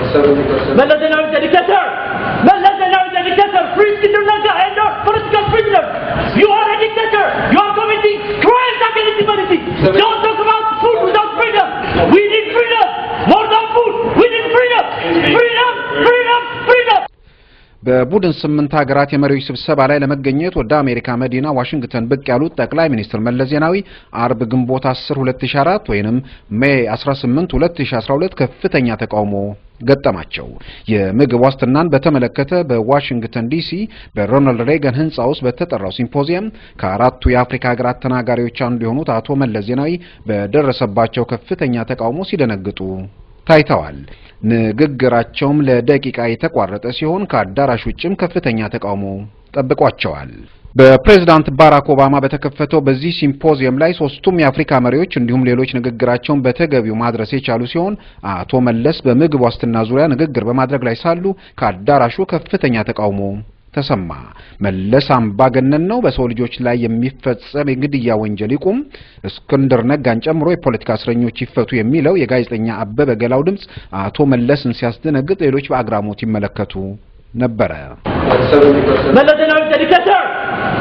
Maladena is a dictator. Maladena is a dictator. Free Sri-Lanka and not political prisoners. You are a dictator. You are committing crimes against humanity. Don't talk about food without freedom. We need freedom. More than food. We need freedom. Freedom. Freedom. Freedom. በቡድን 8 ሀገራት የመሪዎች ስብሰባ ላይ ለመገኘት ወደ አሜሪካ መዲና ዋሽንግተን ብቅ ያሉት ጠቅላይ ሚኒስትር መለስ ዜናዊ አርብ ግንቦት 10 2004 ወይንም ሜይ 18 2012 ከፍተኛ ተቃውሞ ገጠማቸው። የምግብ ዋስትናን በተመለከተ በዋሽንግተን ዲሲ በሮናልድ ሬገን ህንጻ ውስጥ በተጠራው ሲምፖዚየም ከአራቱ የአፍሪካ ሀገራት ተናጋሪዎች አንዱ የሆኑት አቶ መለስ ዜናዊ በደረሰባቸው ከፍተኛ ተቃውሞ ሲደነግጡ ታይተዋል። ንግግራቸውም ለደቂቃ የተቋረጠ ሲሆን ከአዳራሽ ውጭም ከፍተኛ ተቃውሞ ጠብቋቸዋል። በፕሬዝዳንት ባራክ ኦባማ በተከፈተው በዚህ ሲምፖዚየም ላይ ሶስቱም የአፍሪካ መሪዎች እንዲሁም ሌሎች ንግግራቸውን በተገቢው ማድረስ የቻሉ ሲሆን አቶ መለስ በምግብ ዋስትና ዙሪያ ንግግር በማድረግ ላይ ሳሉ ከአዳራሹ ከፍተኛ ተቃውሞ ተሰማ። መለስ አምባገነን ነው፣ በሰው ልጆች ላይ የሚፈጸም የግድያ ወንጀል ይቁም፣ እስክንድር ነጋን ጨምሮ የፖለቲካ እስረኞች ይፈቱ የሚለው የጋዜጠኛ አበበ ገላው ድምጽ አቶ መለስን ሲያስደነግጥ ሌሎች በአግራሞት ይመለከቱ ነበረ። Maladena is a dictator.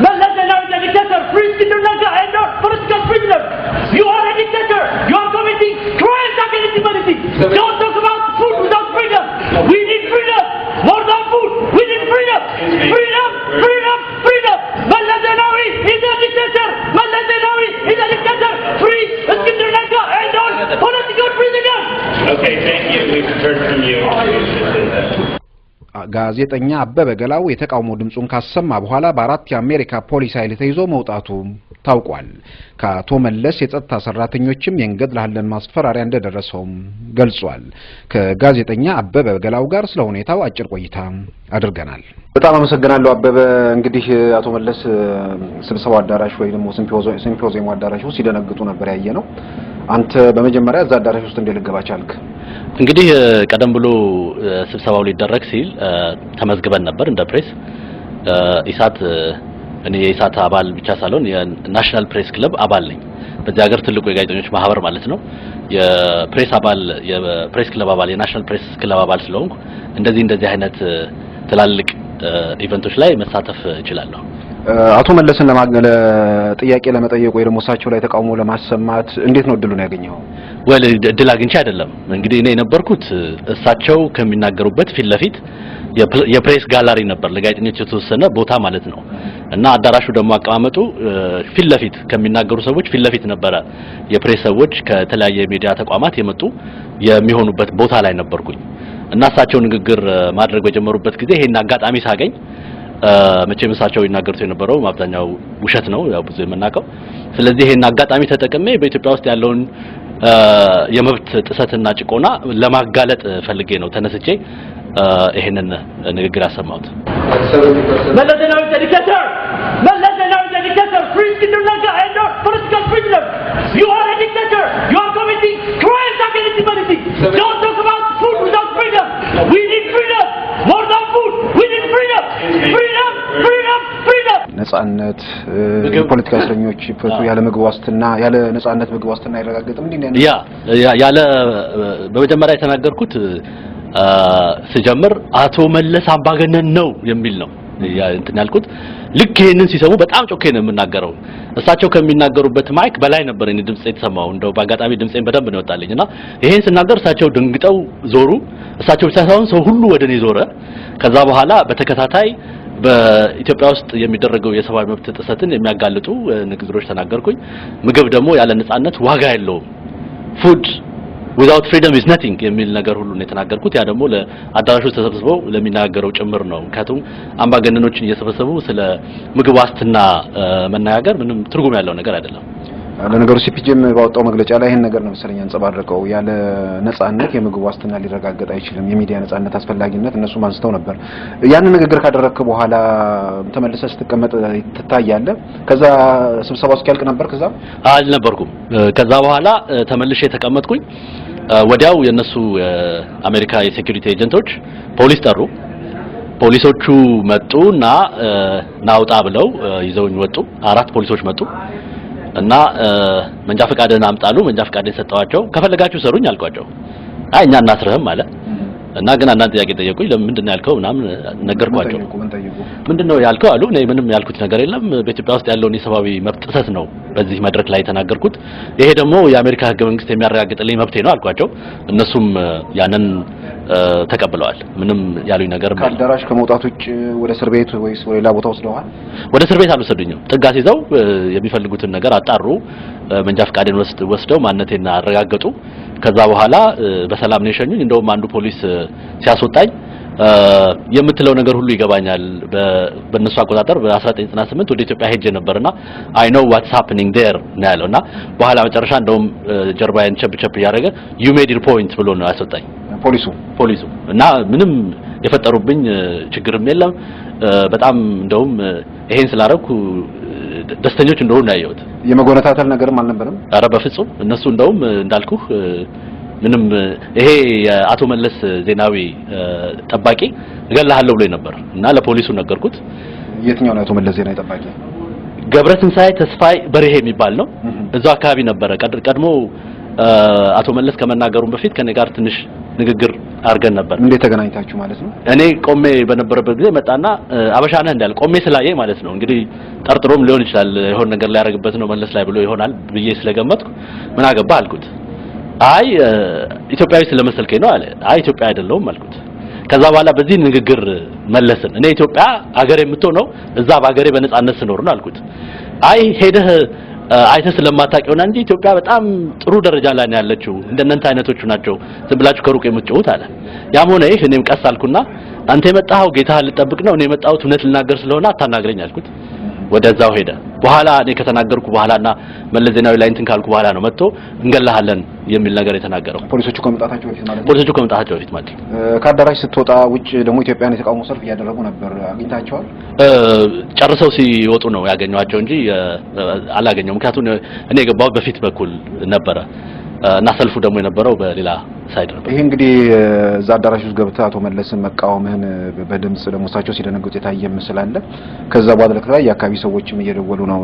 Maladena is a dictator. Free Sri-Lanka and not political prisoners. You are a dictator. You are committing crimes against humanity. Don't talk about food without freedom. We need freedom. More than food. We need freedom. Freedom. Freedom. Freedom. Maladena is a dictator. Maladena is a dictator. Free Sri-Lanka and not political prisoners. Okay, thank you. We've heard from you. ጋዜጠኛ አበበ ገላው የተቃውሞ ድምጹን ካሰማ በኋላ በአራት የአሜሪካ ፖሊስ ኃይል ተይዞ መውጣቱ ታውቋል። ከአቶ መለስ የጸጥታ ሰራተኞችም የንገድልሃለን ማስፈራሪያ እንደደረሰውም ገልጿል። ከጋዜጠኛ አበበ ገላው ጋር ስለ ሁኔታው አጭር ቆይታ አድርገናል። በጣም አመሰግናለሁ አበበ። እንግዲህ አቶ መለስ ስብሰባው አዳራሽ ወይ ደግሞ ሲምፖዚየም አዳራሽ ውስጥ ሲደነግጡ ነበር ያየነው። አንተ በመጀመሪያ እዛ አዳራሽ ውስጥ እንደልገባ ቻልክ? እንግዲህ ቀደም ብሎ ስብሰባው ሊደረግ ሲል ተመዝግበን ነበር እንደ ፕሬስ ኢሳት እኔ የኢሳት አባል ብቻ ሳልሆን የናሽናል ፕሬስ ክለብ አባል ነኝ። በዚህ ሀገር ትልቁ የጋዜጠኞች ማህበር ማለት ነው። የፕሬስ አባል የፕሬስ ክለብ አባል የናሽናል ፕሬስ ክለብ አባል ስለሆንኩ እንደዚህ አይነት ትላልቅ ኢቨንቶች ላይ መሳተፍ እችላለሁ። አቶ መለስን ጥያቄ ለመጠየቅ ወይ ደግሞ እሳቸው ላይ ተቃውሞ ለማሰማት እንዴት ነው እድሉን ያገኘው? ወል እድል አግኝቼ አይደለም። እንግዲህ እኔ የነበርኩት እሳቸው ከሚናገሩበት ፊት ለፊት የፕሬስ ጋላሪ ነበር ለጋዜጠኞች የተወሰነ ቦታ ማለት ነው። እና አዳራሹ ደግሞ አቀማመጡ ፊት ለፊት ከሚናገሩ ሰዎች ፊት ለፊት ነበረ። የፕሬስ ሰዎች ከተለያየ ሚዲያ ተቋማት የመጡ የሚሆኑበት ቦታ ላይ ነበርኩኝ። እና እሳቸው ንግግር ማድረግ በጀመሩበት ጊዜ ይሄን አጋጣሚ ሳገኝ መቼም እሳቸው ይናገሩት የነበረው አብዛኛው ውሸት ነው ያው ብዙ የምናውቀው። ስለዚህ ይሄን አጋጣሚ ተጠቅሜ በኢትዮጵያ ውስጥ ያለውን የመብት ጥሰትና ጭቆና ለማጋለጥ ፈልጌ ነው ተነስቼ ይሄንን ንግግር ያሰማሁት። Maladena is a dictator. Maladena is a dictator. Free Sri-Lanka and not political prisoners. You are a dictator. You are committing crimes against humanity. Don't talk about food without freedom. We need freedom. More than food. We need freedom. Freedom. Freedom. Freedom. ነጻነት ፖለቲካ እስረኞች ይፈቱ፣ ያለ ምግብ ዋስትና ያለ ነጻነት ምግብ ዋስትና ይረጋገጥ እንዴ? ያለ በመጀመሪያ የተናገርኩት ስጀምር አቶ መለስ አምባገነን ነው የሚል ነው እንትን ያልኩት። ልክ ይሄንን ሲሰሙ በጣም ጮኬ ነው የምናገረው። እሳቸው ከሚናገሩበት ማይክ በላይ ነበር እኔ ድምጽ የተሰማው። እንደው በአጋጣሚ ድምጽን በደንብ ነው ወጣልኝና ይሄን ስናገር እሳቸው ድንግጠው ዞሩ። እሳቸው ብቻ ሳይሆን ሰው ሁሉ ወደኔ ዞረ። ከዛ በኋላ በተከታታይ በኢትዮጵያ ውስጥ የሚደረገው የሰብአዊ መብት ጥሰትን የሚያጋልጡ ንግግሮች ተናገርኩኝ። ምግብ ደግሞ ያለ ነጻነት ዋጋ የለውም። ፉድ without freedom is nothing የሚል ነገር ሁሉ ነው የተናገርኩት። ያ ደግሞ ለአዳራሹ ተሰብስበው ለሚናገረው ጭምር ነው። ምክንያቱም አምባገነኖችን እየሰበሰቡ ስለ ምግብ ዋስትና መናገር ምንም ትርጉም ያለው ነገር አይደለም። ለነገሩ ሲፒጄም ባወጣው መግለጫ ላይ ይሄን ነገር ነው መሰለኝ አንጸባረቀው። ያለ ነጻነት የምግብ ዋስትና ሊረጋገጥ አይችልም፣ የሚዲያ ነጻነት አስፈላጊነት እነሱም አንስተው ነበር። ያን ንግግር ካደረክ በኋላ ተመልሰህ ስትቀመጥ ትታያለህ። ከዛ ስብሰባው እስኪያልቅ ነበር? ከዛ አልነበርኩም። ከዛ በኋላ ተመልሼ ተቀመጥኩኝ። ወዲያው የነሱ አሜሪካ የሴኩሪቲ ኤጀንቶች ፖሊስ ጠሩ። ፖሊሶቹ መጡና ናውጣ ብለው ይዘውኝ ወጡ። 4 ፖሊሶች መጡ እና መንጃ ፈቃድን አምጣሉ። መንጃ ፈቃድን ሰጣቸው። ከፈለጋችሁ ሰሩኝ አልኳቸው። አይ እኛ እናስረህም ማለት እና ግን አንዳንድ ጥያቄ ጠየቁኝ ለምንድነው ያልከው ምናምን ነገርኳቸው ምንድነው ያልከው አሉ እኔ ምንም ያልኩት ነገር የለም በኢትዮጵያ ውስጥ ያለውን የሰብአዊ መብት ጥሰት ነው በዚህ መድረክ ላይ ተናገርኩት ይሄ ደግሞ የአሜሪካ ህገ መንግስት የሚያረጋግጥልኝ መብቴ ነው አልኳቸው እነሱም ያንን ተቀብለዋል ምንም ያሉኝ ነገር ማለት ካዳራሽ ከመውጣት ውጭ ወደ እስር ቤት ወይስ ሌላ ቦታ ወስደዋል ወደ እስር ቤት አልወሰዱኝም ጥጋት ይዘው የሚፈልጉትን ነገር አጣሩ መንጃ ፈቃዴን ወስደው ማንነቴን አረጋገጡ ከዛ በኋላ በሰላም ነው የሸኙኝ እንደውም አንዱ ፖሊስ ሲያስወጣኝ የምትለው ነገር ሁሉ ይገባኛል በእነሱ አቆጣጠር በ1998 ወደ ኢትዮጵያ ሄጄ ነበርና I know what's happening there ነው ያለውና በኋላ መጨረሻ እንደውም ጀርባዬን ቸብቸብ ያደረገ you made your point ብሎ ነው ያስወጣኝ ፖሊሱ እና ምንም የፈጠሩብኝ ችግርም የለም በጣም እንደውም ይሄን ስላረኩ ደስተኞች እንደሆኑ ነው ያየሁት የመጎነታተል ነገርም አልነበረም ኧረ በፍጹም እነሱ እንደውም እንዳልኩ ምንም ይሄ አቶ መለስ ዜናዊ ጠባቂ እገላሃለሁ ብሎ ነበር እና ለፖሊሱ ነገርኩት የትኛው ነው አቶ መለስ ዜናዊ ጠባቂ ገብረትንሳኤ ተስፋይ በርሄ የሚባል ነው እዛው አካባቢ ነበር ቀድሞ አቶ መለስ ከመናገሩን በፊት ከኔ ጋር ትንሽ ንግግር አርገን ነበር እንዴት ተገናኝታችሁ ማለት ነው እኔ ቆሜ በነበረበት ጊዜ መጣና አበሻነህ እንዳል ቆሜ ስላየ ማለት ነው እንግዲህ ጠርጥሮም ሊሆን ይችላል የሆነ ነገር ላይ ያረጋግበት ነው መለስ ላይ ብሎ ይሆናል ብዬ ስለገመትኩ ምን አገባ አልኩት አይ ኢትዮጵያዊ ስለመሰልከኝ ነው አለ አይ ኢትዮጵያ አይደለሁም አልኩት ከዛ በኋላ በዚህ ንግግር መለስን እኔ ኢትዮጵያ ሀገር የምትሆነው እዛ በሀገሬ በነጻነት ስኖር ነው አልኩት አይ ሄደህ አይተ ስለማታውቂውና እንጂ ኢትዮጵያ በጣም ጥሩ ደረጃ ላይ ነው ያለችው እንደነንተ አይነቶቹ ናቸው ዝም ብላችሁ ከሩቅ የምትጨውት አለ ያም ሆነ ይሄ እኔም ቀስ አልኩና አንተ የመጣኸው ጌታህ ልጠብቅ ነው እኔ የመጣሁት እውነት ልናገር ስለሆነ አታናግረኝ አልኩት ወደዛው ሄደ በኋላ እኔ ከተናገርኩ በኋላና መለስ ዜናዊ ላይ እንትን ካልኩ በኋላ ነው መጥቶ እንገላሃለን የሚል ነገር የተናገረው ፖሊሶቹ ከመጣታቸው በፊት ማለት ነው ካዳራሽ ስትወጣ ውጭ ደግሞ ኢትዮጵያን የተቃውሞ ሰልፍ ያደረጉ ነበር አግኝታቸዋል ጨርሰው ሲወጡ ነው ያገኘዋቸው እንጂ አላገኘው ምክንያቱም እኔ የገባው በፊት በኩል ነበረ እና ሰልፉ ደግሞ የነበረው በሌላ ሳይድ ነበር ይሄ እንግዲህ እዛ አዳራሽ ውስጥ ገብተህ አቶ መለስን መቃወምህን በድምጽ ለሞሳቸው ሲደነግጡ የታየ ምስል አለ ከዛ በኋላ ለከላይ የአካባቢ ሰዎችም እየደወሉ ነው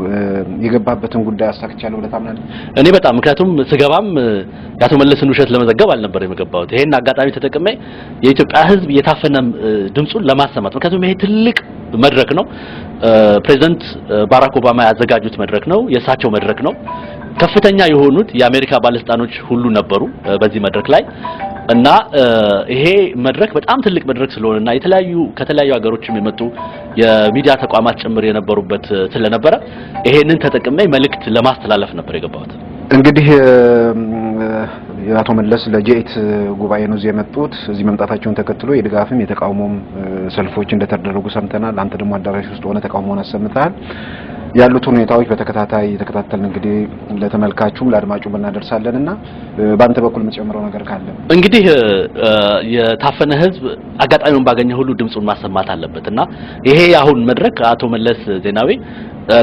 የገባበትን ጉዳይ አሳክቻለሁ ብለህ ታምናለህ እኔ በጣም ምክንያቱም ስገባም የአቶ መለስን ውሸት ለመዘገብ አልነበረ የገባሁት ይሄን አጋጣሚ ተጠቅሜ የኢትዮጵያ ህዝብ የታፈነ ድምጹን ለማሰማት ምክንያቱም ይሄ ትልቅ መድረክ ነው ፕሬዝዳንት ባራክ ኦባማ ያዘጋጁት መድረክ ነው የሳቸው መድረክ ነው ከፍተኛ የሆኑት የአሜሪካ ባለስልጣኖች ሁሉ ነበሩ በዚህ መድረክ ላይ እና ይሄ መድረክ በጣም ትልቅ መድረክ ስለሆነና ከተለያዩ ሀገሮችም የመጡ የሚዲያ ተቋማት ጭምር የነበሩበት ስለነበረ ይሄንን ተጠቅሜ መልእክት ለማስተላለፍ ነበር የገባሁት እንግዲህ አቶ መለስ ለጄት ጉባኤ ነው የመጡት እዚህ መምጣታቸውን ተከትሎ የድጋፍም የተቃውሞም ሰልፎች እንደተደረጉ ሰምተናል አንተ ደግሞ አዳራሽ ውስጥ ሆነ ተቃውሞን አሰምተሃል ያሉት ሁኔታዎች በተከታታይ ተከታተልን እንግዲህ ለተመልካቹም ለአድማጩም እናደርሳለንና ባንተ በኩል የምትጨምረው ነገር ካለ እንግዲህ የታፈነ ህዝብ አጋጣሚውን ባገኘ ሁሉ ድምጹን ማሰማት አለበትና ይሄ አሁን መድረክ አቶ መለስ ዜናዊ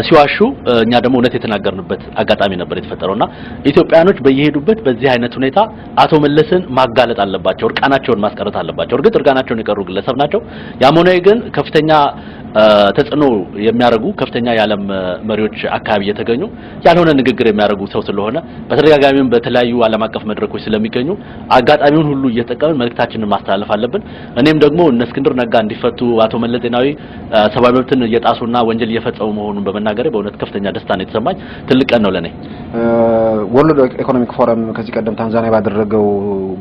ሲዋሹ እኛ ደግሞ እውነት የተናገርንበት አጋጣሚ ነበር የተፈጠረውና ኢትዮጵያኖች በየሄዱበት በዚህ አይነት ሁኔታ አቶ መለስን ማጋለጥ አለባቸው እርቃናቸውን ማስቀረት አለባቸው እርግጥ እርቃናቸውን የቀሩ ግለሰብ ናቸው ያሞኔ ግን ከፍተኛ ተጽዕኖ የሚያረጉ ከፍተኛ የዓለም መሪዎች አካባቢ የተገኙ ያልሆነ ንግግር የሚያረጉ ሰው ስለሆነ በተደጋጋሚም በተለያዩ ዓለም አቀፍ መድረኮች ስለሚገኙ አጋጣሚውን ሁሉ እየተጠቀምን መልእክታችንን ማስተላለፍ አለብን እኔም ደግሞ እነ እስክንድር ነጋ እንዲፈቱ አቶ መለስ ዜናዊ ሰብአዊ መብትን እየጣሱና ወንጀል እየፈጸሙ መሆኑን በመናገር በእውነት ከፍተኛ ደስታ ነው የተሰማኝ ትልቅ ቀን ነው ለኔ ወርልድ ኢኮኖሚክ ፎረም ከዚህ ቀደም ታንዛኒያ ባደረገው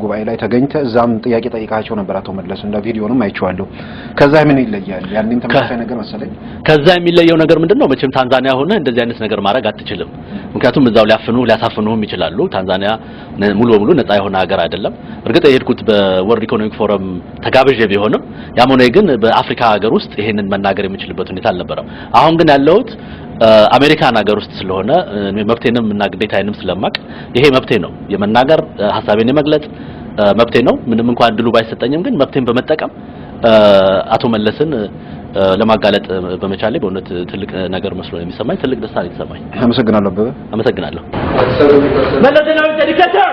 ጉባኤ ላይ ተገኝተ እዛም ጥያቄ ጠይቃቸው ነበር አቶ መለስ እንደ ቪዲዮንም አይቼዋለሁ ከዛ ምን ይለያል ያንንም ተመሳሳይ ነገር መሰለኝ ከዛ የሚለየው ነገር ምንድነው መቼም ታንዛኒያ ሆነ እንደዚህ አይነት ነገር ማድረግ አትችልም ምክንያቱም እዛው ሊያሳፍኑም ይችላሉ ታንዛኒያ ሙሉ በሙሉ ነፃ የሆነ ሀገር አይደለም እርግጥ የሄድኩት በወርልድ ኢኮኖሚክ ፎረም ተጋብዤ ቢሆንም ያሞኔ ግን በአፍሪካ ሀገር ውስጥ ይሄንን መናገር የሚችልበት ሁኔታ አልነበረም አሁን ግን ያለውት አሜሪካን ሀገር ውስጥ ስለሆነ መብቴንም እና ግዴታዬንም ስለማቅ ይሄ መብቴ ነው የመናገር ሐሳቤን የመግለጽ መብቴ ነው ምንም እንኳን ድሉ ባይሰጠኝም ግን መብቴን በመጠቀም አቶ መለስን ለማጋለጥ በመቻሌ በእውነት ትልቅ ነገር መስሎ የሚሰማኝ ትልቅ ደስታ ነው የተሰማኝ አመሰግናለሁ አበበ አመሰግናለሁ መለስ ዜናዊ ዲክታተር